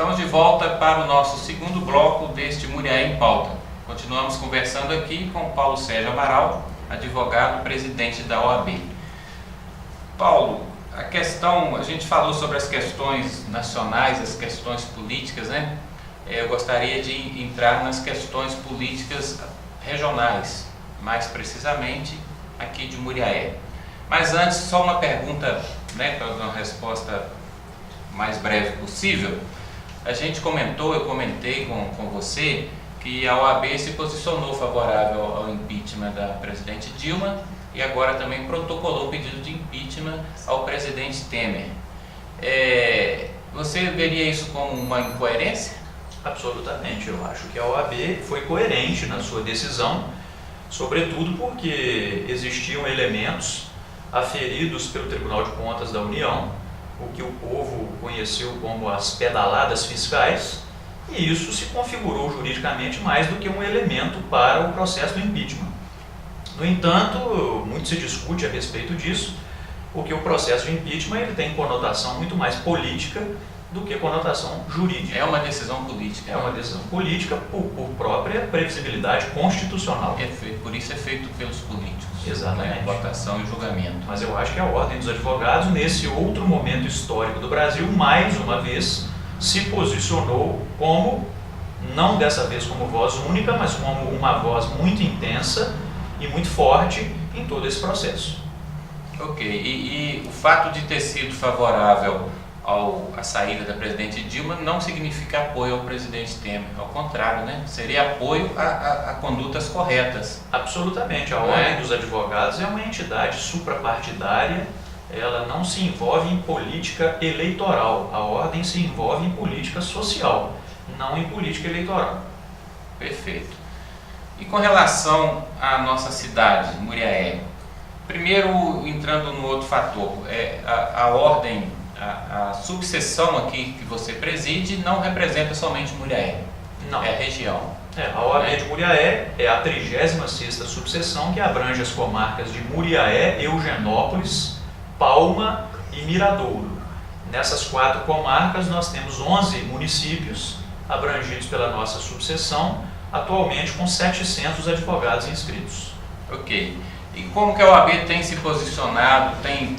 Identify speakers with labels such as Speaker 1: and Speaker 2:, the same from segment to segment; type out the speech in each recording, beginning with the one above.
Speaker 1: Estamos de volta para o nosso segundo bloco deste Muriaé em Pauta. Continuamos conversando aqui com Paulo Sérgio Amaral, advogado presidente da OAB. Paulo, a gente falou sobre as questões nacionais, as questões políticas, né? Eu gostaria de entrar nas questões políticas regionais, mais precisamente aqui de Muriaé. Mas antes, só uma pergunta, né, para dar uma resposta mais breve possível. Eu comentei com você que a OAB se posicionou favorável ao impeachment da presidente Dilma e agora também protocolou o pedido de impeachment ao presidente Temer. Você veria isso como uma incoerência?
Speaker 2: Absolutamente, eu acho que a OAB foi coerente na sua decisão, sobretudo porque existiam elementos aferidos pelo Tribunal de Contas da União, o que o povo conheceu como as pedaladas fiscais, e isso se configurou juridicamente mais do que um elemento para o processo do impeachment. No entanto, muito se discute a respeito disso, porque o processo de impeachment ele tem conotação muito mais política do que conotação jurídica.
Speaker 1: É uma decisão política.
Speaker 2: É uma decisão política por própria previsibilidade constitucional.
Speaker 1: Por isso é feito pelos políticos.
Speaker 2: Exatamente.
Speaker 1: Né? Votação e julgamento.
Speaker 2: Mas eu acho que a Ordem dos Advogados, nesse outro momento histórico do Brasil, mais uma vez se posicionou como, não dessa vez como voz única, mas como uma voz muito intensa e muito forte em todo esse processo.
Speaker 1: Ok. E o fato de ter sido favorável à saída da presidente Dilma não significa apoio ao presidente Temer, ao contrário, né? Seria apoio a condutas corretas.
Speaker 2: Absolutamente, a Ordem dos Advogados é uma entidade suprapartidária, ela não se envolve em política eleitoral, a Ordem se envolve em política social, não em política eleitoral.
Speaker 1: Perfeito. E com relação à nossa cidade, Muriaé, primeiro entrando no outro fator, a Ordem, a subseção aqui que você preside não representa somente Muriaé,
Speaker 2: não.
Speaker 1: É a região.
Speaker 2: A OAB de Muriaé é a 36ª subseção que abrange as comarcas de Muriaé, Eugenópolis, Palma e Miradouro. Nessas 4 comarcas nós temos 11 municípios abrangidos pela nossa subseção, atualmente com 700 advogados inscritos.
Speaker 1: Ok. E como que a OAB tem se posicionado, tem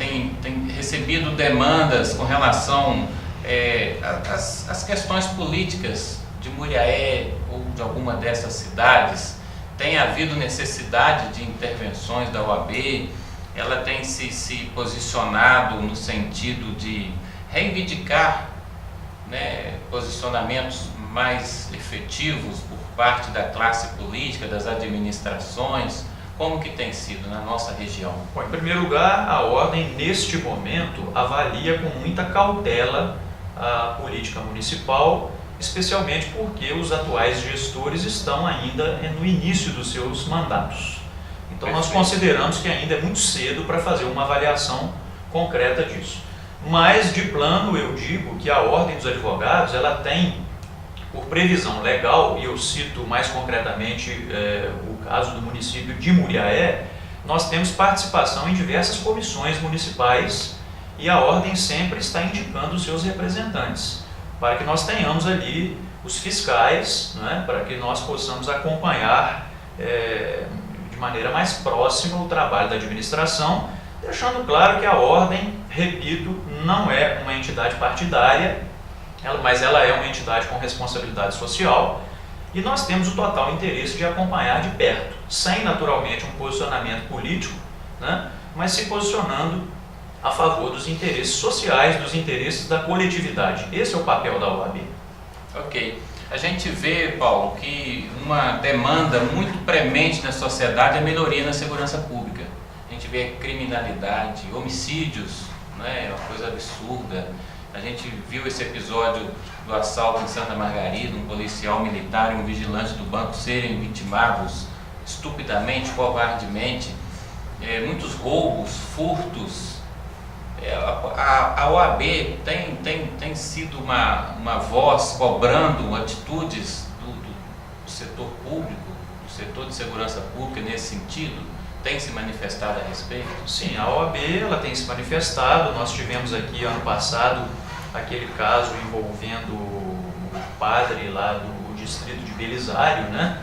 Speaker 1: recebido demandas com relação às questões políticas de Muriaé ou de alguma dessas cidades? Tem havido necessidade de intervenções da OAB? Ela tem se posicionado no sentido de reivindicar, né, posicionamentos mais efetivos por parte da classe política, das administrações? Como que tem sido na nossa região?
Speaker 2: Bom, em primeiro lugar, a Ordem, neste momento, avalia com muita cautela a política municipal, especialmente porque os atuais gestores estão ainda no início dos seus mandatos. Então, nós consideramos que ainda é muito cedo para fazer uma avaliação concreta disso. Mas, de plano, eu digo que a Ordem dos Advogados, ela tem, por previsão legal, e eu cito mais concretamente o caso do município de Muriaé, nós temos participação em diversas comissões municipais e a Ordem sempre está indicando os seus representantes, para que nós tenhamos ali os fiscais, né, para que nós possamos acompanhar de maneira mais próxima o trabalho da administração, deixando claro que a Ordem, repito, não é uma entidade partidária, mas ela é uma entidade com responsabilidade social e nós temos o total interesse de acompanhar de perto, sem naturalmente um posicionamento político, né, mas se posicionando a favor dos interesses sociais, dos interesses da coletividade. Esse é o papel da OAB.
Speaker 1: Ok. A gente vê, Paulo, que uma demanda muito premente na sociedade é a melhoria na segurança pública. A gente vê criminalidade, homicídios, né, é uma coisa absurda. A gente viu esse episódio do assalto em Santa Margarida, um policial militar e um vigilante do banco serem vitimados estupidamente, covardemente, muitos roubos, furtos. A OAB tem sido uma voz cobrando atitudes do setor público, do setor de segurança pública nesse sentido? Tem se manifestado a respeito?
Speaker 2: Sim, a OAB ela tem se manifestado. Nós tivemos aqui ano passado aquele caso envolvendo padre lá do distrito de Belisário, né?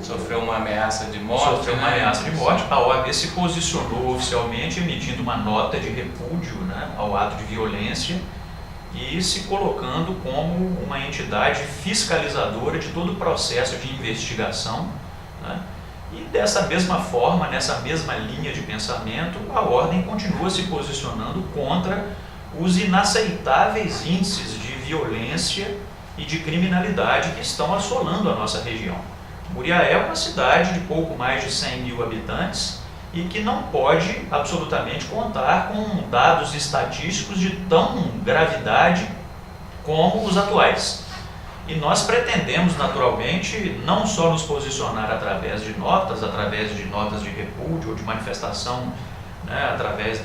Speaker 1: Sofreu uma ameaça de morte.
Speaker 2: Sofreu uma ameaça de morte. A OAB se posicionou oficialmente emitindo uma nota de repúdio, né, ao ato de violência e se colocando como uma entidade fiscalizadora de todo o processo de investigação, né? E dessa mesma forma, nessa mesma linha de pensamento, a Ordem continua se posicionando contra os inaceitáveis índices de violência e de criminalidade que estão assolando a nossa região. Muriaé é uma cidade de pouco mais de 100 mil habitantes e que não pode absolutamente contar com dados estatísticos de tão gravidade como os atuais. E nós pretendemos, naturalmente, não só nos posicionar através de notas de repúdio ou de manifestação, né, através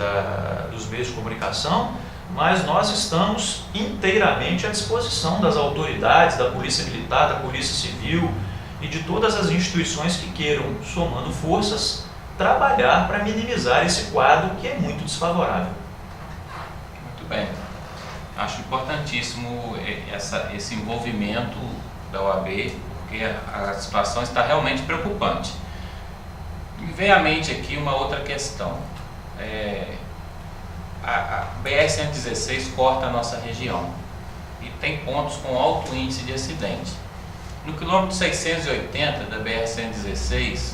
Speaker 2: dos meios de comunicação, mas nós estamos inteiramente à disposição das autoridades, da Polícia Militar, da Polícia Civil e de todas as instituições que queiram, somando forças, trabalhar para minimizar esse quadro que é muito desfavorável.
Speaker 1: Muito bem. Acho importantíssimo esse envolvimento da OAB, porque a situação está realmente preocupante. Me vem à mente aqui uma outra questão. A BR-116 corta a nossa região e tem pontos com alto índice de acidente. No quilômetro 680 da BR-116,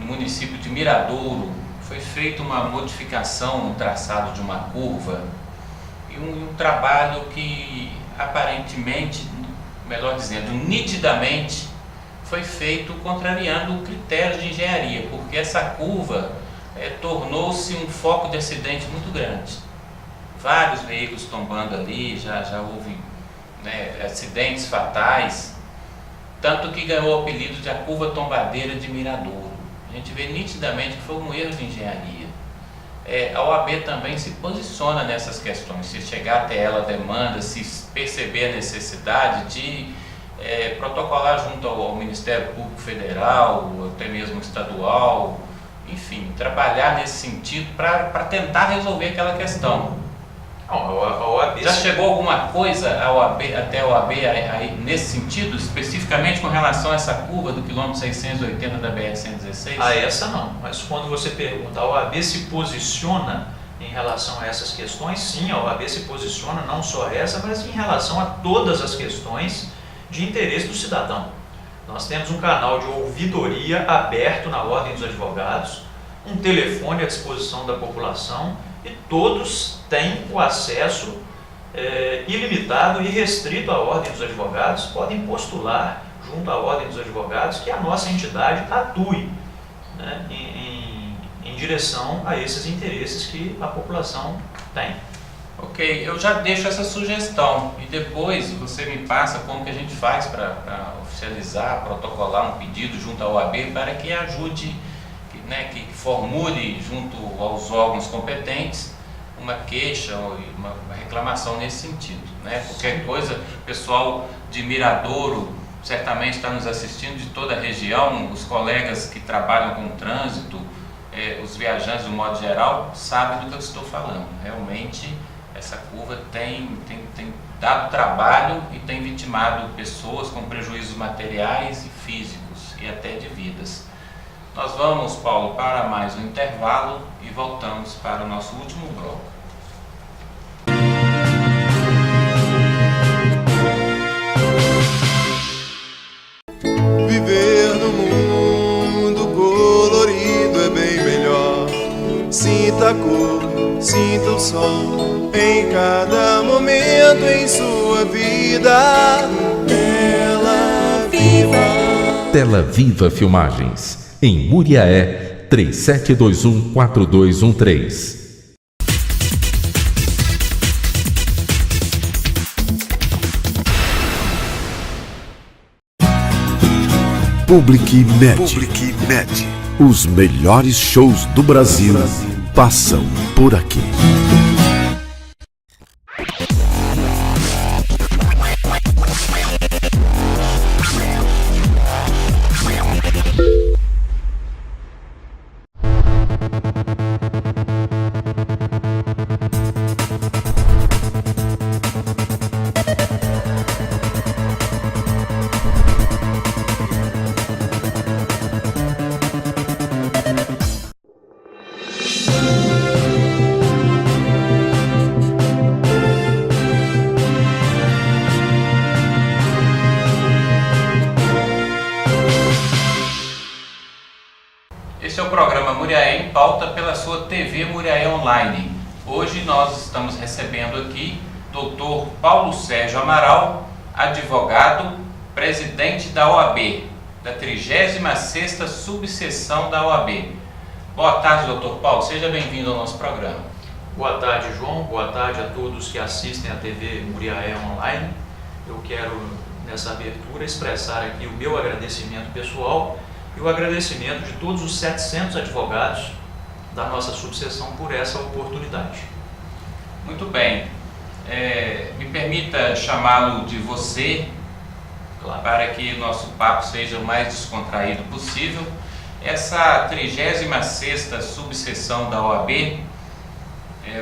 Speaker 1: no município de Miradouro, foi feita uma modificação no traçado de uma curva e um trabalho que aparentemente, melhor dizendo, nitidamente, foi feito contrariando o critério de engenharia, porque essa curva tornou-se um foco de acidente muito grande. Vários veículos tombando ali, já houve, né, acidentes fatais, tanto que ganhou o apelido de a curva tombadeira de Miradouro. A gente vê nitidamente que foi um erro de engenharia. A OAB também se posiciona nessas questões, se chegar até ela a demanda, se perceber a necessidade de protocolar junto ao Ministério Público Federal, ou até mesmo estadual, enfim, trabalhar nesse sentido para tentar resolver aquela questão.
Speaker 2: A OAB
Speaker 1: já chegou alguma coisa até a OAB aí, nesse sentido, especificamente com relação a essa curva do quilômetro 680 da BR-116?
Speaker 2: Essa não, mas quando você pergunta, a OAB se posiciona em relação a essas questões? Sim, a OAB se posiciona, não só essa, mas em relação a todas as questões de interesse do cidadão. Nós temos um canal de ouvidoria aberto na Ordem dos Advogados, um telefone à disposição da população e todos têm o acesso ilimitado e restrito à Ordem dos Advogados, podem postular junto à Ordem dos Advogados que a nossa entidade atue, né, em direção a esses interesses que a população tem.
Speaker 1: Ok, eu já deixo essa sugestão e depois você me passa como que a gente faz para oficializar, protocolar um pedido junto à OAB para que ajude, né, que formule junto aos órgãos competentes uma queixa ou uma reclamação nesse sentido, né? Qualquer coisa, o pessoal de Miradouro certamente está nos assistindo, de toda a região, os colegas que trabalham com o trânsito, os viajantes do modo geral, sabem do que eu estou falando. Realmente essa curva tem dado trabalho e tem vitimado pessoas com prejuízos materiais e físicos e até de vidas. Nós vamos, Paulo, para mais um intervalo e voltamos para o nosso último bloco.
Speaker 3: Viver no mundo colorido é bem melhor. Sinta a cor, sinta o sol em cada momento em sua vida. Tela Viva.
Speaker 4: Tela Viva Filmagens. Em Muriaé, 3721-4213.
Speaker 5: PubliCmed. Os melhores shows do Brasil passam por aqui.
Speaker 1: volta pela sua TV Muriaé Online. Hoje nós estamos recebendo aqui Dr. Paulo Sérgio Amaral, advogado, presidente da OAB, da 36ª subseção da OAB. Boa tarde, Dr. Paulo, seja bem-vindo ao nosso programa.
Speaker 2: Boa tarde, João. Boa tarde a todos que assistem à TV Muriaé Online. Eu quero, nessa abertura, expressar aqui o meu agradecimento pessoal e o agradecimento de todos os 700 advogados da nossa subseção por essa oportunidade.
Speaker 1: Muito bem. Me permita chamá-lo de você,
Speaker 2: Claro.
Speaker 1: para que o nosso papo seja o mais descontraído possível. Essa 36ª subseção da OAB,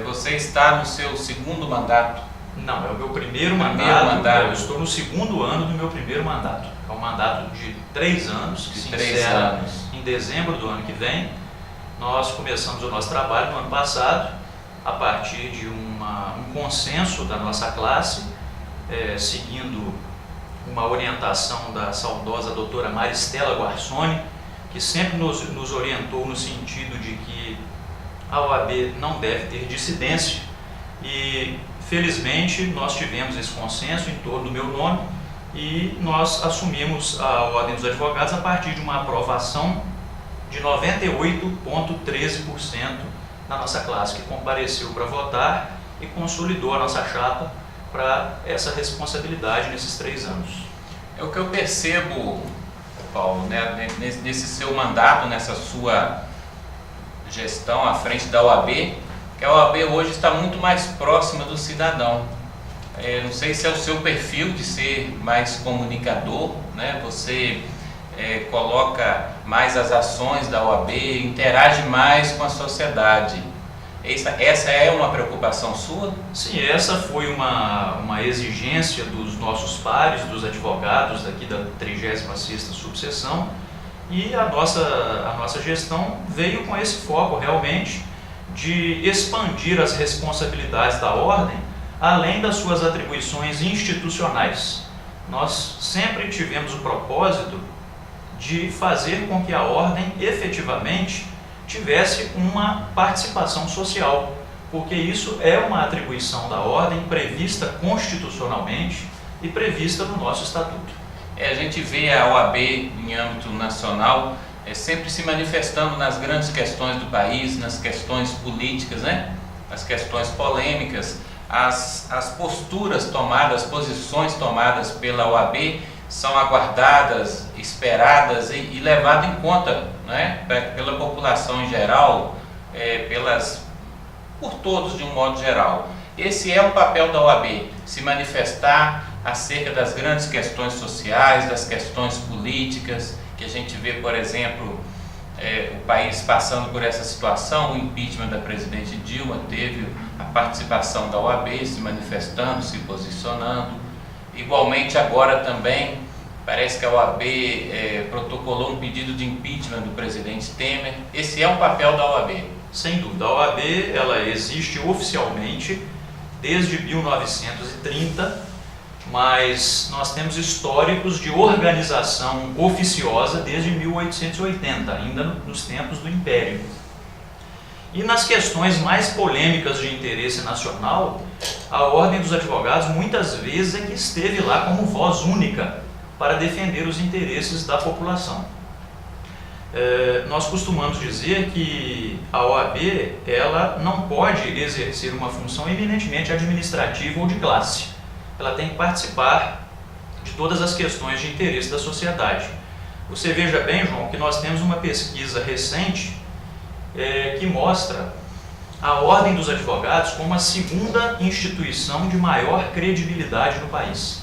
Speaker 1: você está no seu segundo mandato?
Speaker 2: Não, é o meu primeiro
Speaker 1: Primeiro mandato.
Speaker 2: Eu estou no segundo ano do meu primeiro mandato. É um mandato de 3 anos, que se
Speaker 1: 3
Speaker 2: encerra
Speaker 1: anos.
Speaker 2: em dezembro do ano que vem. Nós começamos o nosso trabalho no ano passado, a partir de um consenso da nossa classe, seguindo uma orientação da saudosa doutora Maristela Guarsoni, que sempre nos orientou no sentido de que a OAB não deve ter dissidência, e felizmente nós tivemos esse consenso em torno do meu nome e nós assumimos a Ordem dos Advogados a partir de uma aprovação de 98,13% na nossa classe, que compareceu para votar e consolidou a nossa chapa para essa responsabilidade nesses 3 anos.
Speaker 1: É o que eu percebo, Paulo, né, nesse seu mandato, nessa sua gestão à frente da OAB, que a OAB hoje está muito mais próxima do cidadão. Não sei se é o seu perfil de ser mais comunicador, né? Você coloca mais as ações da OAB, interage mais com a sociedade. Essa é uma preocupação sua?
Speaker 2: Sim, essa foi uma exigência dos nossos pares, dos advogados daqui da 36ª subseção, e a nossa gestão veio com esse foco realmente de expandir as responsabilidades da Ordem além das suas atribuições institucionais. Nós sempre tivemos o propósito de fazer com que a Ordem efetivamente tivesse uma participação social, porque isso é uma atribuição da Ordem prevista constitucionalmente e prevista no nosso Estatuto.
Speaker 1: A gente vê a OAB em âmbito nacional sempre se manifestando nas grandes questões do país, nas questões políticas, né? As questões polêmicas, as posturas tomadas, as posições tomadas pela OAB são aguardadas, esperadas e levadas em conta, né? Pela população em geral, por todos de um modo geral. Esse é o papel da OAB, se manifestar acerca das grandes questões sociais, das questões políticas, que a gente vê, por exemplo, o país passando por essa situação. O impeachment da presidente Dilma teve a participação da OAB se manifestando, se posicionando. Igualmente agora também parece que a OAB protocolou um pedido de impeachment do presidente Temer. Esse é um papel da OAB.
Speaker 2: Sem dúvida, a OAB ela existe oficialmente desde 1930, mas nós temos históricos de organização oficiosa desde 1880, ainda nos tempos do Império. E nas questões mais polêmicas de interesse nacional, a Ordem dos Advogados muitas vezes é que esteve lá como voz única para defender os interesses da população. Nós costumamos dizer que a OAB ela não pode exercer uma função eminentemente administrativa ou de classe. Ela tem que participar de todas as questões de interesse da sociedade. Você veja bem, João, que nós temos uma pesquisa recente que mostra a Ordem dos Advogados como a segunda instituição de maior credibilidade no país.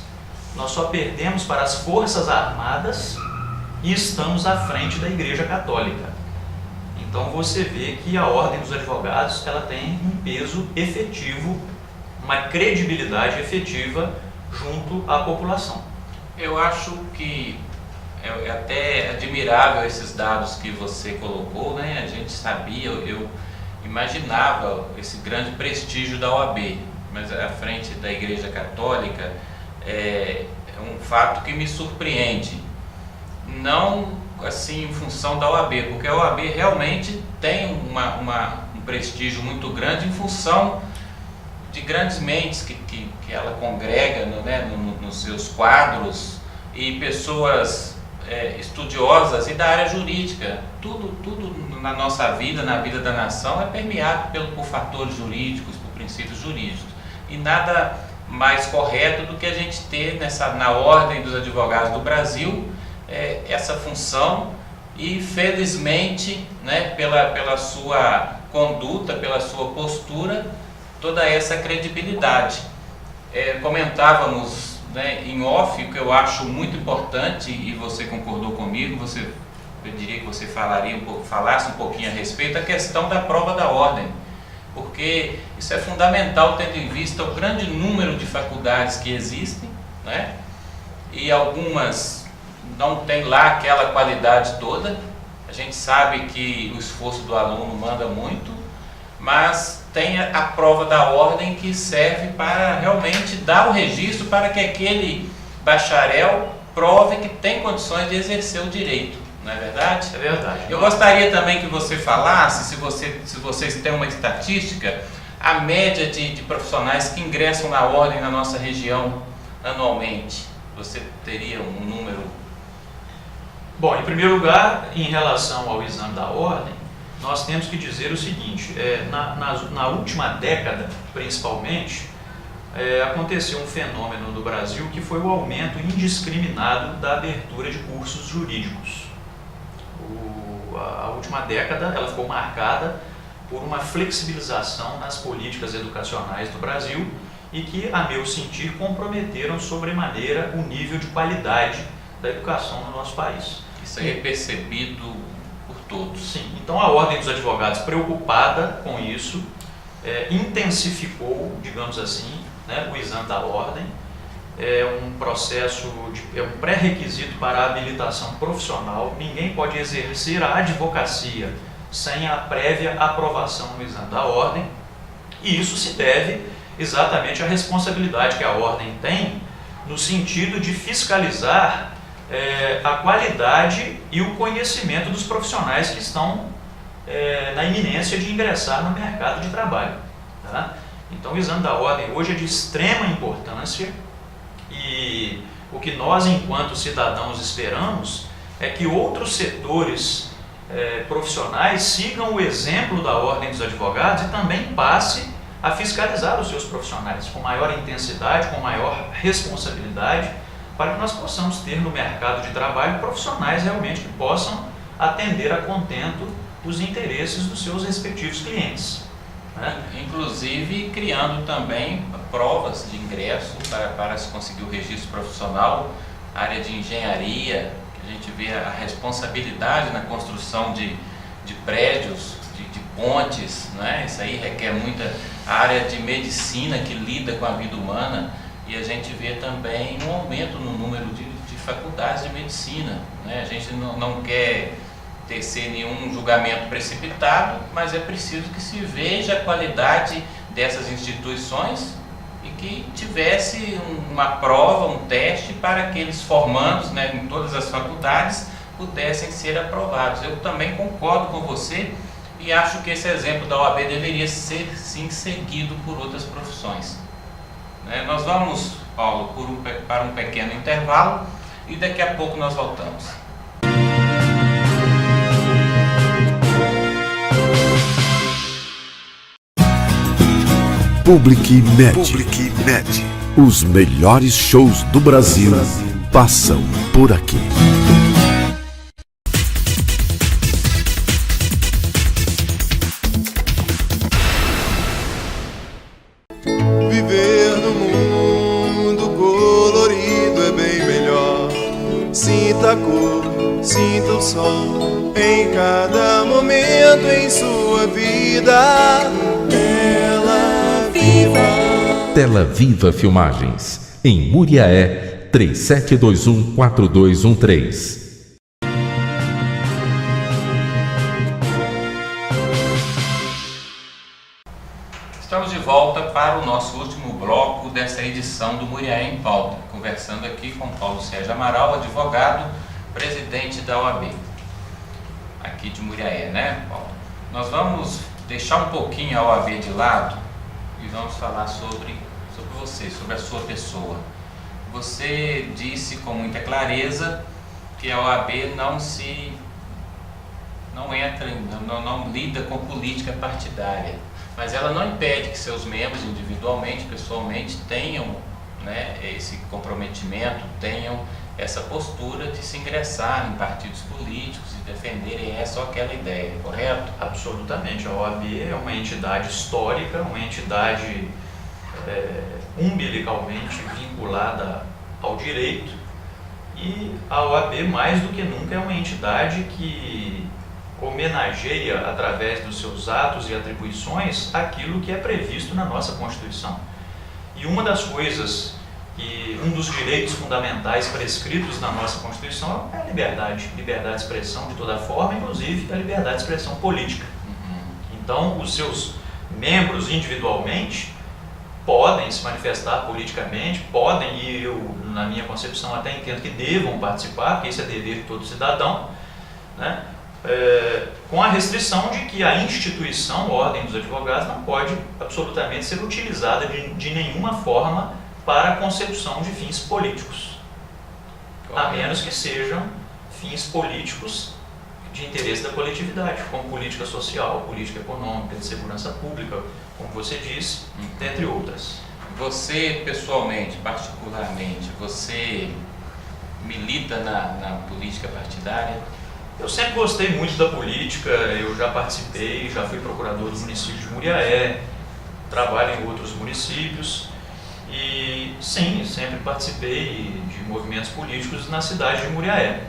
Speaker 2: Nós só perdemos para as Forças Armadas e estamos à frente da Igreja Católica. Então você vê que a Ordem dos Advogados ela tem um peso efetivo, uma credibilidade efetiva junto à população.
Speaker 1: Eu acho que é até admirável esses dados que você colocou, né? A gente sabia, eu imaginava esse grande prestígio da OAB, mas à frente da Igreja Católica é um fato que me surpreende. Não assim em função da OAB, porque a OAB realmente tem um prestígio muito grande em função de grandes mentes que ela congrega, né, nos seus quadros, e pessoas estudiosas e da área jurídica. Tudo na nossa vida, na vida da nação, é permeado por fatores jurídicos, por princípios jurídicos. E nada mais correto do que a gente ter na Ordem dos Advogados do Brasil essa função, e felizmente, né, pela sua conduta, pela sua postura, toda essa credibilidade. Comentávamos, né, em off, o que eu acho muito importante, e você concordou comigo, eu diria que você falasse um pouquinho a respeito da questão da prova da ordem, porque isso é fundamental, tendo em vista o grande número de faculdades que existem, né, e algumas não tem lá aquela qualidade toda. A gente sabe que o esforço do aluno manda muito, mas tem a prova da ordem, que serve para realmente dar o registro para que aquele bacharel prove que tem condições de exercer o direito, não é verdade?
Speaker 2: É verdade.
Speaker 1: Eu gostaria também que você falasse, se vocês têm uma estatística, a média de profissionais que ingressam na ordem na nossa região anualmente. Você teria um número?
Speaker 2: Bom, em primeiro lugar, em relação ao exame da ordem, nós temos que dizer o seguinte: na última década, principalmente, aconteceu um fenômeno no Brasil, que foi o aumento indiscriminado da abertura de cursos jurídicos. A última década ela ficou marcada por uma flexibilização nas políticas educacionais do Brasil, e que, a meu sentir, comprometeram sobremaneira o nível de qualidade da educação no nosso país.
Speaker 1: Isso aí é percebido por todos.
Speaker 2: Sim, então a Ordem dos Advogados, preocupada com isso, intensificou, digamos assim, né, o exame da ordem. É um processo, é um pré-requisito para a habilitação profissional. Ninguém pode exercer a advocacia sem a prévia aprovação no exame da ordem, e isso se deve exatamente à responsabilidade que a ordem tem no sentido de fiscalizar a qualidade e o conhecimento dos profissionais que estão na iminência de ingressar no mercado de trabalho. Tá? Então o exame da ordem hoje é de extrema importância, e o que nós, enquanto cidadãos, esperamos é que outros setores profissionais sigam o exemplo da Ordem dos Advogados e também passe a fiscalizar os seus profissionais com maior intensidade, com maior responsabilidade, para que nós possamos ter no mercado de trabalho profissionais realmente que possam atender a contento os interesses dos seus respectivos clientes. Né?
Speaker 1: Inclusive criando também provas de ingresso para se conseguir o registro profissional, área de engenharia, que a gente vê a responsabilidade na construção de prédios, de pontes, né? Isso aí requer muita área de medicina, que lida com a vida humana, e a gente vê também um aumento no número de faculdades de medicina, né? A gente não quer tecer nenhum julgamento precipitado, mas é preciso que se veja a qualidade dessas instituições e que tivesse uma prova, um teste para aqueles formandos, né, em todas as faculdades pudessem ser aprovados. Eu também concordo com você e acho que esse exemplo da OAB deveria ser sim seguido por outras profissões. Nós vamos, Paulo, para um pequeno intervalo e daqui a pouco nós voltamos.
Speaker 5: PubliCnet. Os melhores shows do Brasil passam por aqui.
Speaker 3: Viver no mundo colorido é bem melhor. Sinta a cor, sinta o sol em cada momento em sua vida.
Speaker 4: Tela Viva Filmagens, em Muriaé, 37214213.
Speaker 1: Estamos de volta para o nosso último bloco dessa edição do Muriaé em Pauta, conversando aqui com Paulo Sérgio Amaral, advogado, presidente da OAB. aqui de Muriaé, né, Paulo? Nós vamos deixar um pouquinho a OAB de lado e vamos falar sobre você, sobre a sua pessoa. Você disse com muita clareza que a OAB não lida com política partidária, mas ela não impede que seus membros individualmente, pessoalmente, tenham, né, esse comprometimento, tenham essa postura de se ingressar em partidos políticos e defenderem essa ou aquela ideia, correto?
Speaker 2: Absolutamente. A OAB é uma entidade histórica, uma entidade umbilicalmente vinculada ao direito, e a OAB, mais do que nunca, é uma entidade que homenageia, através dos seus atos e atribuições, aquilo que é previsto na nossa Constituição. E uma das coisas, um dos direitos fundamentais prescritos na nossa Constituição é a liberdade de expressão de toda forma, inclusive a liberdade de expressão política. Então, os seus membros individualmente podem se manifestar politicamente, podem, e eu, na minha concepção, até entendo que devam participar, porque isso é dever de todo cidadão, né? Com a restrição de que a instituição, a Ordem dos Advogados, não pode absolutamente ser utilizada de nenhuma forma para a consecução de fins políticos, a menos que sejam fins políticos de interesse da coletividade, como política social, política econômica, de segurança pública, como você disse, dentre outras.
Speaker 1: Você, pessoalmente, particularmente, você milita na política partidária?
Speaker 2: Eu sempre gostei muito da política, eu já participei, já fui procurador do município de Muriaé, trabalho em outros municípios e, sim, sempre participei de movimentos políticos na cidade de Muriaé.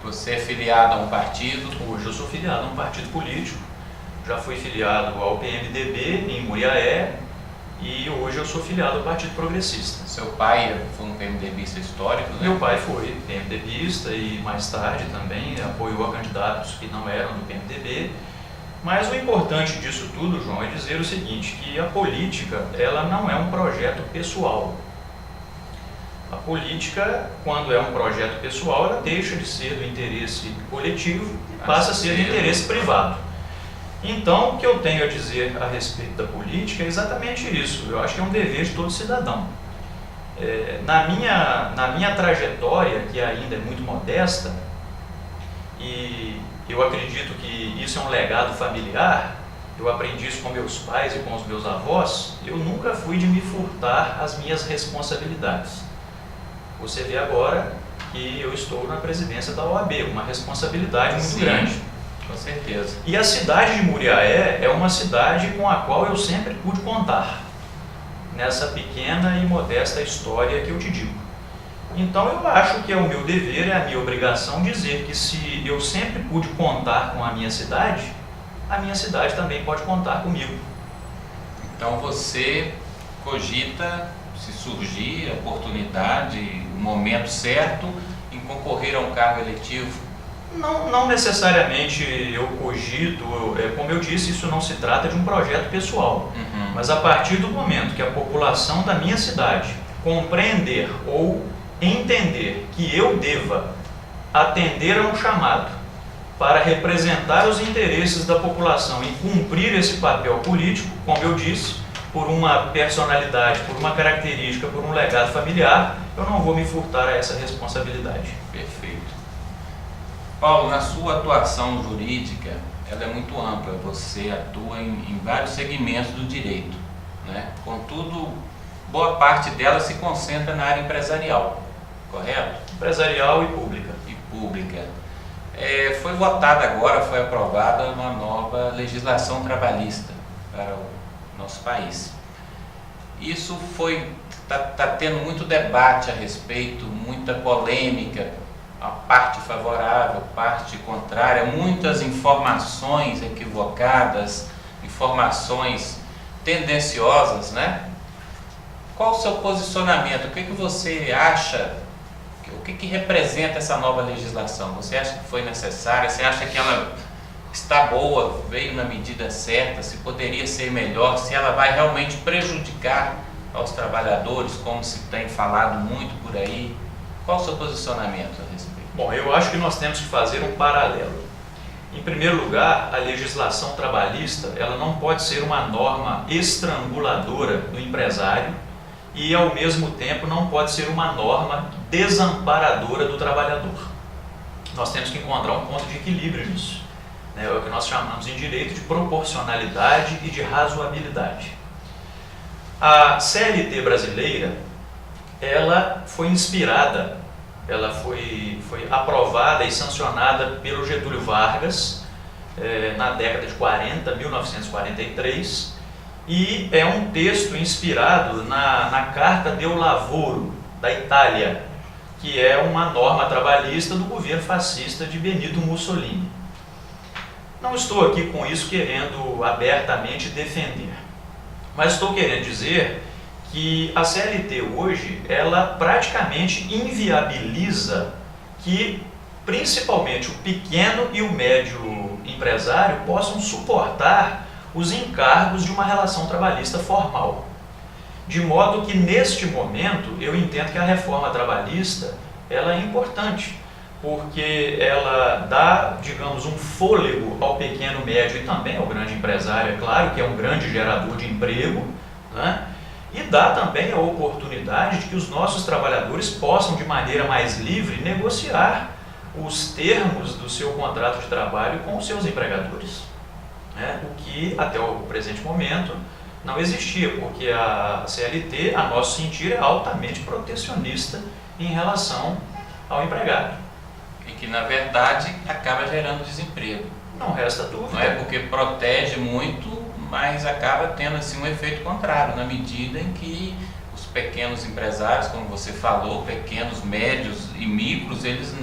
Speaker 1: Você é filiado a um partido?
Speaker 2: Hoje eu sou filiado a um partido político, já fui filiado ao PMDB em Muriaé e hoje eu sou filiado ao Partido Progressista.
Speaker 1: Seu pai foi um PMDBista histórico, né?
Speaker 2: Meu pai foi PMDBista e mais tarde também apoiou a candidatos que não eram do PMDB. Mas o importante disso tudo, João, é dizer o seguinte, que a política, ela não é um projeto pessoal. A política, quando é um projeto pessoal, ela deixa de ser do interesse coletivo e passa a ser do interesse privado. Então, o que eu tenho a dizer a respeito da política é exatamente isso. Eu acho que é um dever de todo cidadão. Na minha trajetória, que ainda é muito modesta, e eu acredito que isso é um legado familiar, eu aprendi isso com meus pais e com os meus avós, eu nunca fui de me furtar as minhas responsabilidades. Você vê agora que eu estou na presidência da OAB, uma responsabilidade muito grande.
Speaker 1: Com certeza.
Speaker 2: E a cidade de Muriaé é uma cidade com a qual eu sempre pude contar, nessa pequena e modesta história que eu te digo. Então eu acho que é o meu dever, é a minha obrigação dizer que se eu sempre pude contar com a minha cidade também pode contar comigo.
Speaker 1: Então você cogita, se surgir a oportunidade, o momento certo, em concorrer a um cargo eletivo?
Speaker 2: Não necessariamente eu cogito, como eu disse, isso não se trata de um projeto pessoal, mas a partir do momento que a população da minha cidade compreender ou entender que eu deva atender a um chamado para representar os interesses da população e cumprir esse papel político, como eu disse, por uma personalidade, por uma característica, por um legado familiar, eu não vou me furtar a essa responsabilidade.
Speaker 1: Perfeito. Paulo, na sua atuação jurídica, ela é muito ampla, você atua em vários segmentos do direito, né? Contudo, boa parte dela se concentra na área empresarial, correto?
Speaker 2: Empresarial e pública.
Speaker 1: Foi votada agora, foi aprovada uma nova legislação trabalhista para o nosso país. Isso está tendo muito debate a respeito, muita polêmica, a parte favorável, parte contrária, muitas informações equivocadas, informações tendenciosas, né? Qual o seu posicionamento? O que você acha? O que representa essa nova legislação? Você acha que foi necessária? Você acha que ela está boa, veio na medida certa, se poderia ser melhor, se ela vai realmente prejudicar aos trabalhadores, como se tem falado muito por aí? Qual o seu posicionamento a respeito?
Speaker 2: Bom, eu acho que nós temos que fazer um paralelo Em primeiro lugar, a legislação trabalhista ela não pode ser uma norma estranguladora do empresário e, ao mesmo tempo, não pode ser uma norma desamparadora do trabalhador. Nós temos que encontrar um ponto de equilíbrio nisso. É o que nós chamamos em direito de proporcionalidade e de razoabilidade. A CLT brasileira, ela foi inspirada, ela foi aprovada e sancionada pelo Getúlio Vargas na década de 40, 1943, e é um texto inspirado na Carta del Lavoro da Itália, que é uma norma trabalhista do governo fascista de Benito Mussolini. Não estou aqui com isso querendo abertamente defender, mas estou querendo dizer que a CLT hoje, ela praticamente inviabiliza que principalmente o pequeno e o médio empresário possam suportar os encargos de uma relação trabalhista formal. De modo que, neste momento, eu entendo que a reforma trabalhista ela é importante, porque ela dá, digamos, um fôlego ao pequeno, médio e também ao grande empresário, é claro, que é um grande gerador de emprego, né? E dá também a oportunidade de que os nossos trabalhadores possam, de maneira mais livre, negociar os termos do seu contrato de trabalho com os seus empregadores, né? O que, até o presente momento, não existia, porque a CLT, a nosso sentir, é altamente protecionista em relação ao empregado.
Speaker 1: E que, na verdade, acaba gerando desemprego.
Speaker 2: Não resta dúvida.
Speaker 1: Não é porque protege muito, mas acaba tendo assim, um efeito contrário, na medida em que os pequenos empresários, como você falou, pequenos, médios e micros, eles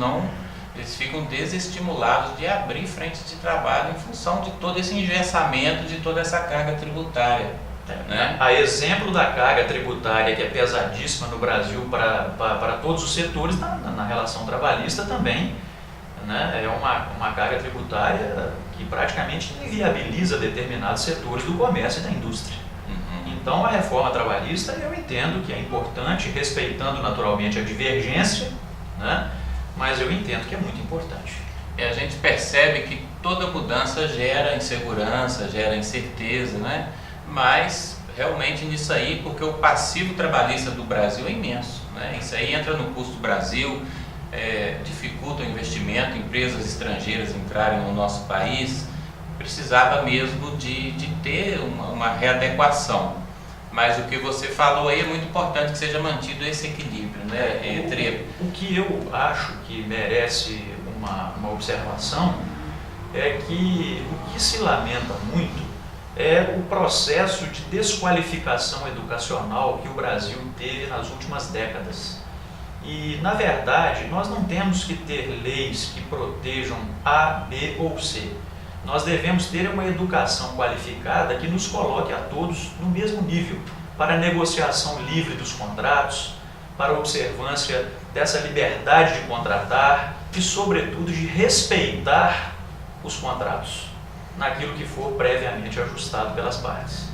Speaker 1: ficam desestimulados de abrir frente de trabalho em função de todo esse engessamento, de toda essa carga tributária. Né?
Speaker 2: A exemplo da carga tributária, que é pesadíssima no Brasil para todos os setores, na relação trabalhista também, né? É uma carga tributária que praticamente inviabiliza determinados setores do comércio e da indústria. Então, a reforma trabalhista, eu entendo que é importante, respeitando naturalmente a divergência, né? Mas eu entendo que é muito importante.
Speaker 1: E a gente percebe que toda mudança gera insegurança, gera incerteza, né? Mas realmente nisso aí, porque o passivo trabalhista do Brasil é imenso, né? Isso aí entra no custo do Brasil, dificulta o investimento, empresas estrangeiras entrarem no nosso país, precisava mesmo de ter uma readequação. Mas o que você falou aí é muito importante que seja mantido esse equilíbrio, né?
Speaker 2: O que eu acho que merece uma observação é que o que se lamenta muito é o processo de desqualificação educacional que o Brasil teve nas últimas décadas. E, na verdade, nós não temos que ter leis que protejam A, B ou C. Nós devemos ter uma educação qualificada que nos coloque a todos no mesmo nível, para a negociação livre dos contratos, para a observância dessa liberdade de contratar e, sobretudo, de respeitar os contratos, naquilo que for previamente ajustado pelas partes.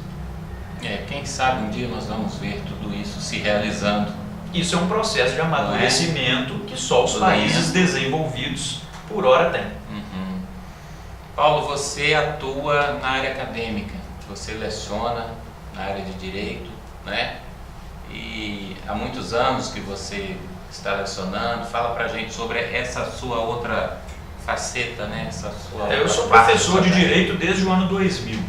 Speaker 1: Quem sabe um dia nós vamos ver tudo isso se realizando.
Speaker 2: Isso é um processo de amadurecimento que só os países desenvolvidos por hora têm.
Speaker 1: Paulo, você atua na área acadêmica, você leciona na área de Direito, né? E há muitos anos que você está lecionando. Fala pra gente sobre essa sua outra faceta, né?
Speaker 2: Eu sou professor de Direito desde o ano 2000.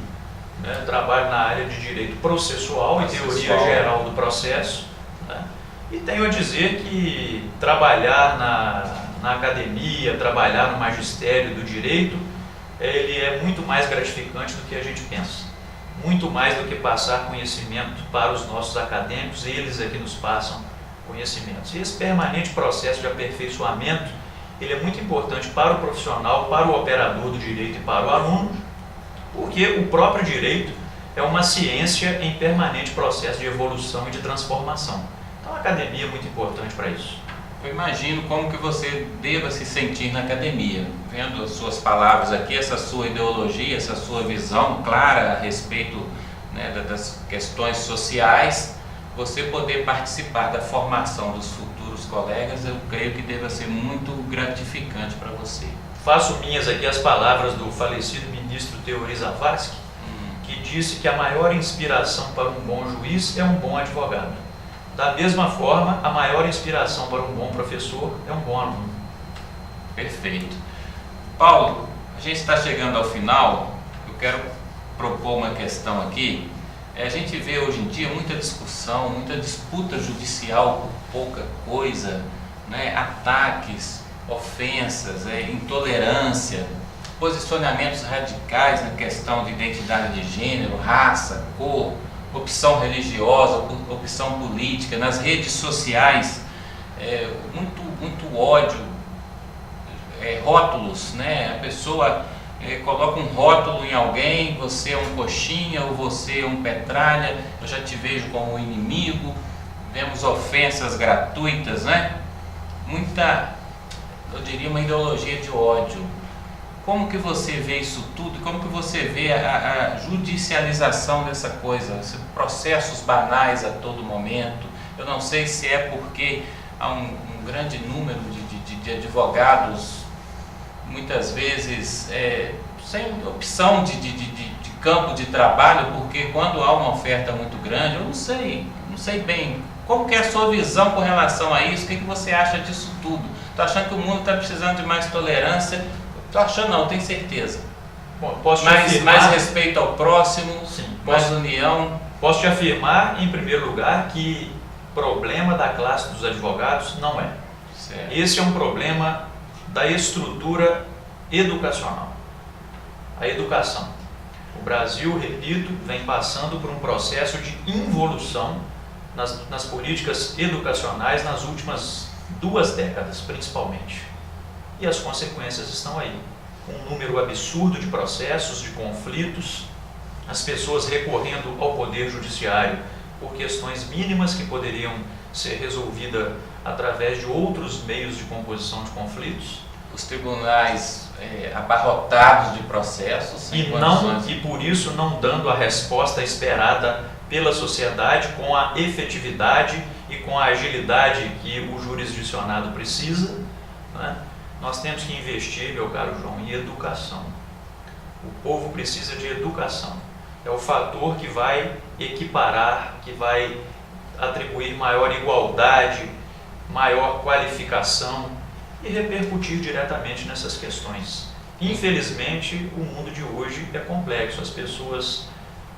Speaker 2: Né? Trabalho na área de Direito Processual e Teoria Geral do Processo. Né? E tenho a dizer que trabalhar na academia, trabalhar no magistério do direito, ele é muito mais gratificante do que a gente pensa. Muito mais do que passar conhecimento para os nossos acadêmicos, eles é que nos passam conhecimentos. E esse permanente processo de aperfeiçoamento, ele é muito importante para o profissional, para o operador do direito e para o aluno, porque o próprio direito é uma ciência em permanente processo de evolução e de transformação. Então a academia é muito importante para isso.
Speaker 1: Eu imagino como que você deva se sentir na academia, vendo as suas palavras aqui, essa sua ideologia, essa sua visão clara a respeito, né, das questões sociais, você poder participar da formação dos futuros colegas, eu creio que deva ser muito gratificante para você.
Speaker 2: faço minhas aqui as palavras do falecido ministro Teori Zavascki, que disse que a maior inspiração para um bom juiz é um bom advogado. Da mesma forma, a maior inspiração para um bom professor é um bom aluno.
Speaker 1: Perfeito. Paulo, a gente está chegando ao final. Eu quero propor uma questão aqui. A gente vê hoje em dia muita discussão, muita disputa judicial por pouca coisa, né? Ataques, ofensas, intolerância, posicionamentos radicais na questão de identidade de gênero, raça, cor, opção religiosa, opção política, nas redes sociais, muito ódio, rótulos, né? A pessoa coloca um rótulo em alguém, você é um coxinha ou você é um petralha, eu já te vejo como um inimigo, vemos ofensas gratuitas, né? Eu diria uma ideologia de ódio. Como que você vê isso tudo? Como que você vê a judicialização dessa coisa, esses processos banais a todo momento? Eu não sei se é porque há um grande número de advogados, muitas vezes sem opção de campo de trabalho, porque quando há uma oferta muito grande, eu não sei bem. Como que é a sua visão com relação a isso? O que você acha disso tudo? Estou achando que o mundo está precisando de mais tolerância? Estou achando não, tenho certeza.
Speaker 2: Bom, posso
Speaker 1: mais respeito ao próximo,
Speaker 2: sim,
Speaker 1: mais união.
Speaker 2: Posso te afirmar, em primeiro lugar, que problema da classe dos advogados não é.
Speaker 1: Certo.
Speaker 2: Esse é um problema da estrutura educacional. A educação. O Brasil, repito, vem passando por um processo de involução nas políticas educacionais nas últimas 2 décadas, principalmente. E as consequências estão aí. Um número absurdo de processos, de conflitos, as pessoas recorrendo ao poder judiciário por questões mínimas que poderiam ser resolvidas através de outros meios de composição de conflitos.
Speaker 1: Os tribunais abarrotados de processos
Speaker 2: e por isso não dando a resposta esperada pela sociedade com a efetividade e com a agilidade que o jurisdicionado precisa, né? Nós temos que investir, meu caro João, em educação. O povo precisa de educação. É o fator que vai equiparar, que vai atribuir maior igualdade, maior qualificação e repercutir diretamente nessas questões. Infelizmente, o mundo de hoje é complexo. As pessoas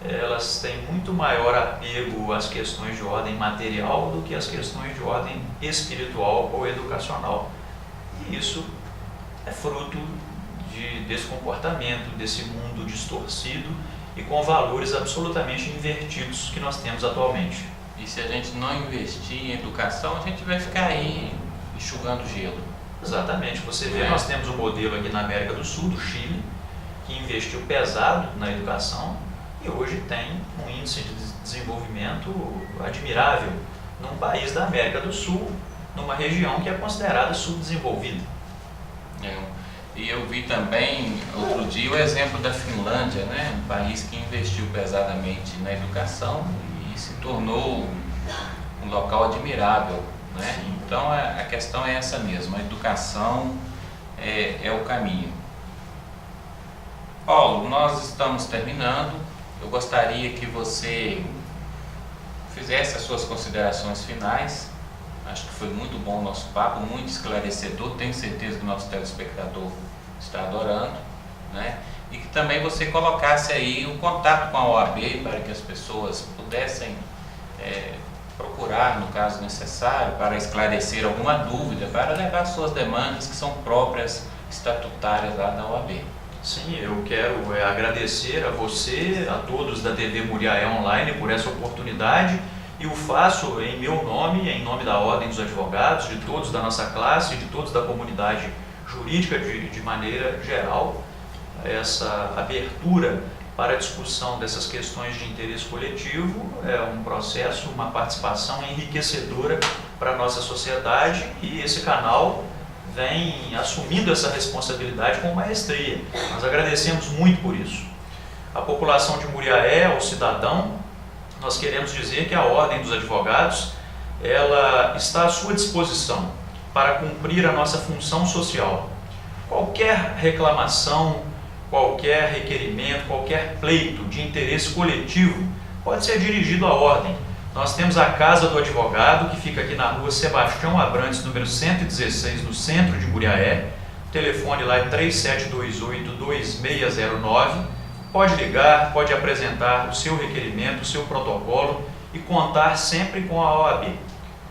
Speaker 2: elas têm muito maior apego às questões de ordem material do que às questões de ordem espiritual ou educacional. E isso é fruto desse comportamento, desse mundo distorcido e com valores absolutamente invertidos que nós temos atualmente.
Speaker 1: E se a gente não investir em educação, a gente vai ficar aí enxugando gelo.
Speaker 2: Exatamente. Você vê, nós temos um modelo aqui na América do Sul, do Chile, que investiu pesado na educação e hoje tem um índice de desenvolvimento admirável num país da América do Sul, numa região que é considerada subdesenvolvida.
Speaker 1: E eu vi também, outro dia, o exemplo da Finlândia, né? Um país que investiu pesadamente na educação e se tornou um local admirável, né? Então a questão é essa mesmo, a educação é o caminho. Paulo, nós estamos terminando. Eu gostaria que você fizesse as suas considerações finais. Acho que foi muito bom o nosso papo, muito esclarecedor. Tenho certeza que o nosso telespectador está adorando, né? E que também você colocasse aí o contato com a OAB para que as pessoas pudessem procurar, no caso necessário, para esclarecer alguma dúvida, para levar suas demandas que são próprias estatutárias lá da OAB.
Speaker 2: Sim, eu quero agradecer a você, a todos da TV Muriaé Online por essa oportunidade. E o faço em meu nome, em nome da Ordem dos Advogados, de todos da nossa classe, de todos da comunidade jurídica de maneira geral, essa abertura para a discussão dessas questões de interesse coletivo é um processo, uma participação enriquecedora para a nossa sociedade e esse canal vem assumindo essa responsabilidade com maestria. Nós agradecemos muito por isso. A população de Muriaé, ao cidadão, nós queremos dizer que a Ordem dos Advogados ela está à sua disposição para cumprir a nossa função social. Qualquer reclamação, qualquer requerimento, qualquer pleito de interesse coletivo pode ser dirigido à ordem. Nós temos a Casa do Advogado, que fica aqui na rua Sebastião Abrantes, número 116, no centro de Muriaé. O telefone lá é 3728-2609. Pode ligar, pode apresentar o seu requerimento, o seu protocolo e contar sempre com a OAB.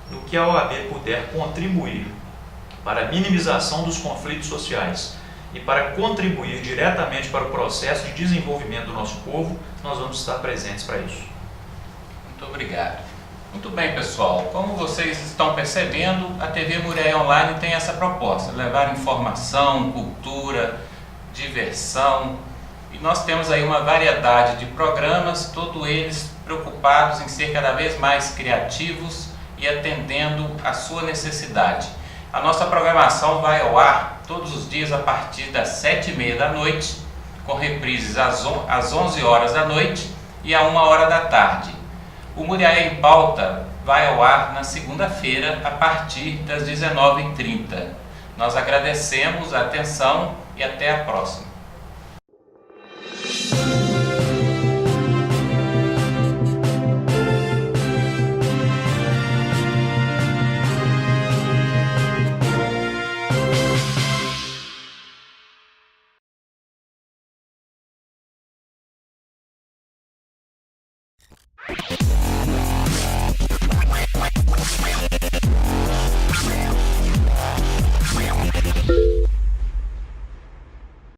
Speaker 2: No que a OAB puder contribuir para a minimização dos conflitos sociais e para contribuir diretamente para o processo de desenvolvimento do nosso povo, nós vamos estar presentes para isso.
Speaker 1: Muito obrigado. Muito bem, pessoal. Como vocês estão percebendo, a TV Muriaé Online tem essa proposta, levar informação, cultura, diversão. E nós temos aí uma variedade de programas, todos eles preocupados em ser cada vez mais criativos e atendendo à sua necessidade. A nossa programação vai ao ar todos os dias a partir das 7h30 da noite, com reprises às 11 horas da noite e à 1 hora da tarde. O Muriaé em Pauta vai ao ar na segunda-feira a partir das 19h30. Nós agradecemos a atenção e até a próxima.
Speaker 5: You